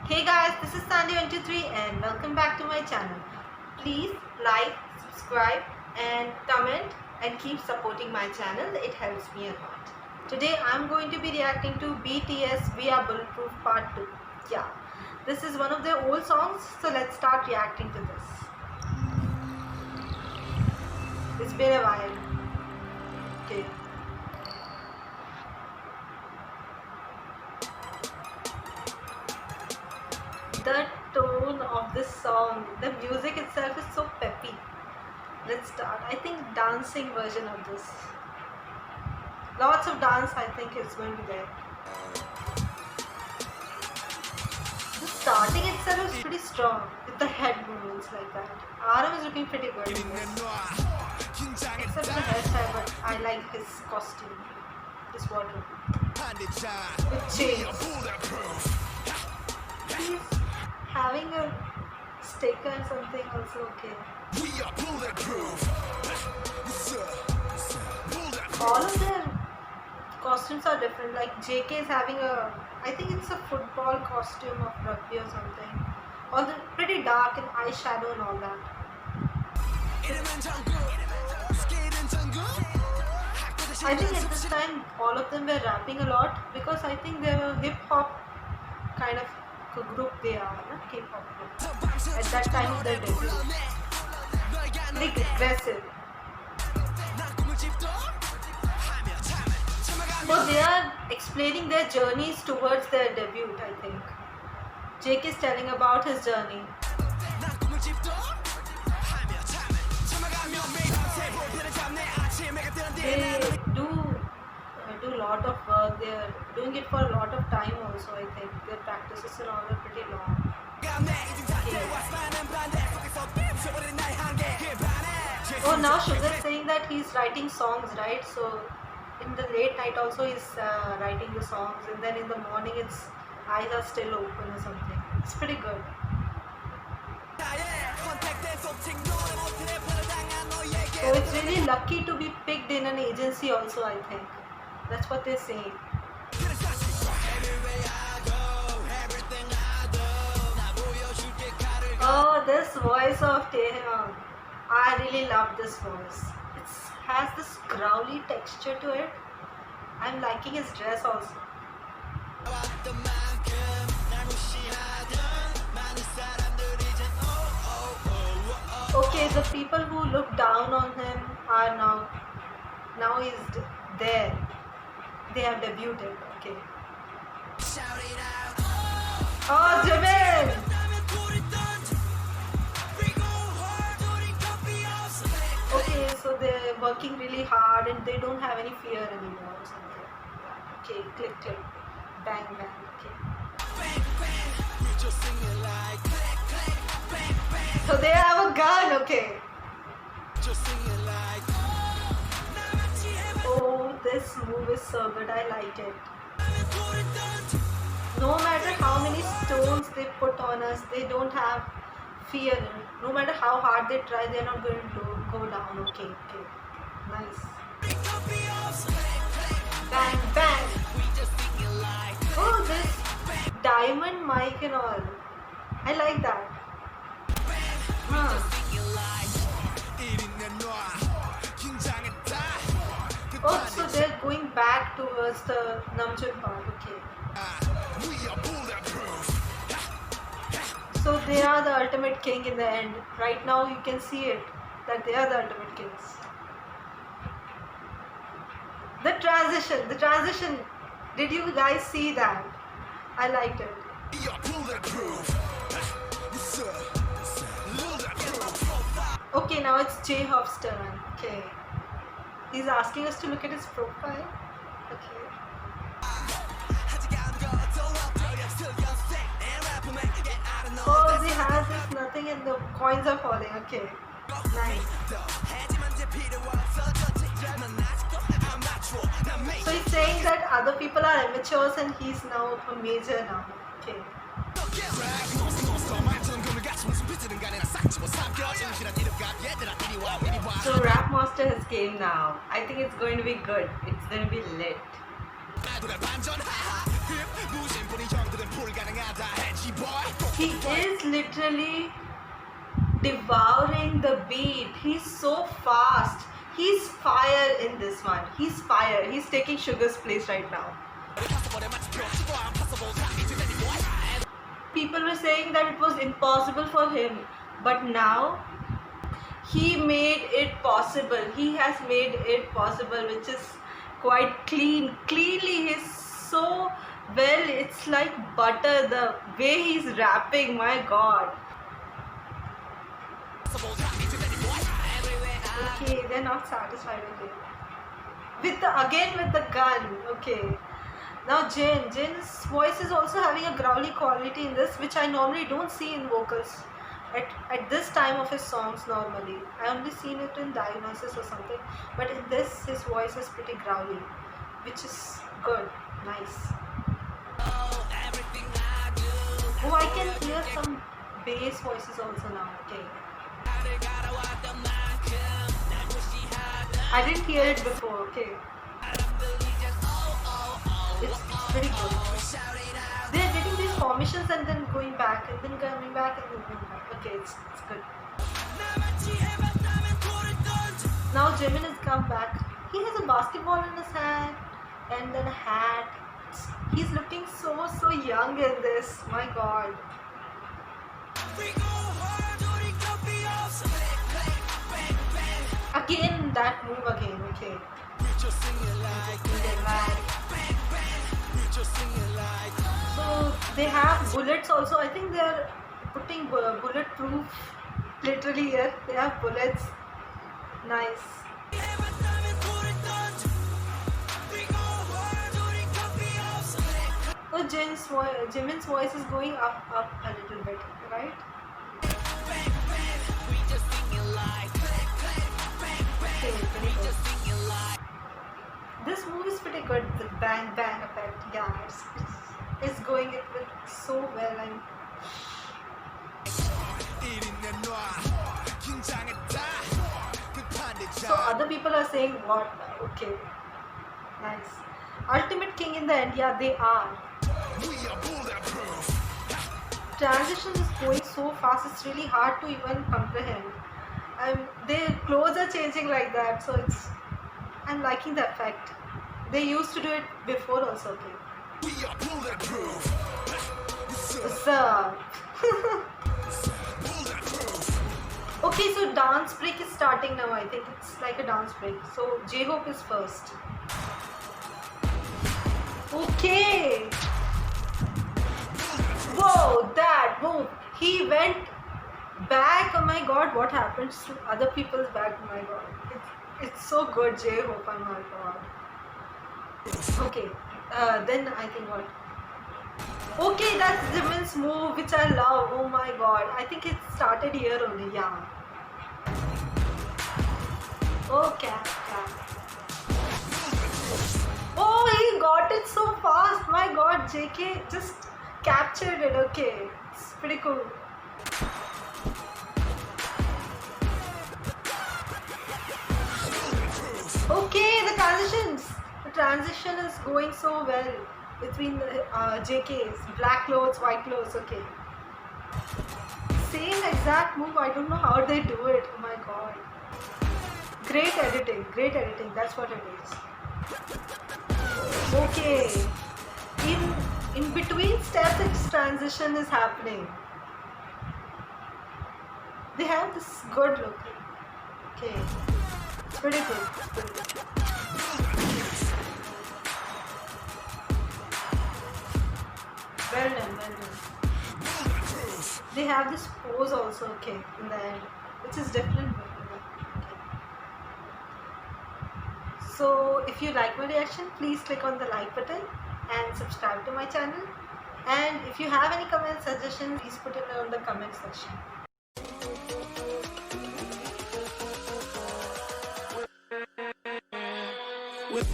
Hey guys, this is Sandy123 and welcome back to my channel. Please like, subscribe and comment and keep supporting my channel. It helps me a lot. Today I'm going to be reacting to BTS We Are Bulletproof Part 2. Yeah, this is one of their old songs, so let's start reacting to this. It's been a while. Okay. The tone of this song, the music itself is so peppy. Let's start. I think dancing version of this. Lots of dance I think is going to be there. The starting itself is pretty strong with the head movements like that. RM is looking pretty good in this. Except the hairstyle, but I like his costume. His wardrobe. With chains. He's having a sticker and something also okay. All of their costumes are different. Like JK is having a, I think it's a football costume of rugby or something. All the pretty dark and eyeshadow and all that. I think at this time all of them were rapping a lot because I think they were hip hop kind of group they are, not K-pop group. At that time of their debut. Like aggressive. So they are explaining their journeys towards their debut, I think. Jake is telling about his journey. They do a lot of work. They are doing it for a lot of time also, I think. Their practices and all are pretty long. Oh, now Sugar is saying that he's writing songs, right? So in the late night also he's writing the songs, and then in the morning its eyes are still open or something. It's pretty good. So it's really lucky to be picked in an agency also, I think. That's what they're saying. Oh, this voice of Taehyung. I really love this voice. It has this growly texture to it. I'm liking his dress also. Okay, the people who look down on him are now he's there. They have debuted. Okay. Oh, Jimin! Okay, so they're working really hard and they don't have any fear anymore or something. Okay, click, click, bang, bang. Okay. So they have a gun. Okay. Oh, this move is so good. I like it. No matter how many stones they put on us, they don't have fear. No matter how hard they try, they're not going to go down. Okay, okay. Nice. Bang, bang. Oh, this diamond mic and all. I like that. Oh, so they're going back towards the Namjoon part. Okay. So they are the ultimate king in the end. Right now you can see it, that they are the ultimate kings. The transition. Did you guys see that? I liked it. Okay, now it's J-Hope's turn. Okay. He's asking us to look at his profile. Okay. Oh, they have this nothing and the coins are falling. Okay. Nice. So he's saying that other people are amateurs and he's now a major now. Okay. So Rap Master has came now. I think it's going to be good. It's going to be lit. He is literally devouring the beat. He's so fast. He's fire in this one. He's fire. He's taking Sugar's place right now. People were saying that it was impossible for him, but now he made it possible. He has made it possible, which is quite cleanly. He's so well, it's like butter, the way he's rapping, my god. Okay, they're not satisfied with it. With the gun. Okay. Now Jin's voice is also having a growly quality in this, which I normally don't see in vocals at this time of his songs normally. I only seen it in Diagnosis or something, but in this his voice is pretty growly, which is good, nice. Oh, I can hear some bass voices also now. Okay. I didn't hear it before. Okay. It's pretty good. They're getting these formations and then going back and then coming back and then going back. Okay, it's good. Now Jimin has come back. He has a basketball in his hand and then a hat. He's looking so young in this. My god. Again, that move again. Okay. So they have bullets also. I think they are putting bulletproof literally here. They have bullets. Nice. So Jimin's voice is going up a little bit, right? This move is pretty good, the bang bang effect. Yeah, it's going it with so well. And so other people are saying what? Okay, nice. Ultimate King in the end, yeah, they are. Transition is going so fast, it's really hard to even comprehend. Their clothes are changing like that, so I'm liking the effect. They used to do it before also. Okay. So okay, so dance break is starting now. I think it's like a dance break. So J-Hope is first. Okay. Whoa, that move. He went back. Oh my god, what happens to other people's back? Oh my god. It's so good, J-Hope. Oh my god. Okay. Then I think what? Okay, that's Jimin's move, which I love. Oh my god. I think it started here only. Yeah. Okay. Oh, he got it so fast. My god, JK just captured it. Okay. It's pretty cool. Okay, the transition is going so well between the JKs, black clothes, white clothes. Okay, same exact move. I don't know how they do it. Oh my god, great editing, that's what it is. Okay, in between steps its transition is happening. They have this good look. Okay, it's pretty good. Well done. They have this pose also, okay, in the end, which is different. Okay. So if you like my reaction, please click on the like button and subscribe to my channel. And if you have any comment suggestions, please put it in the comment section. With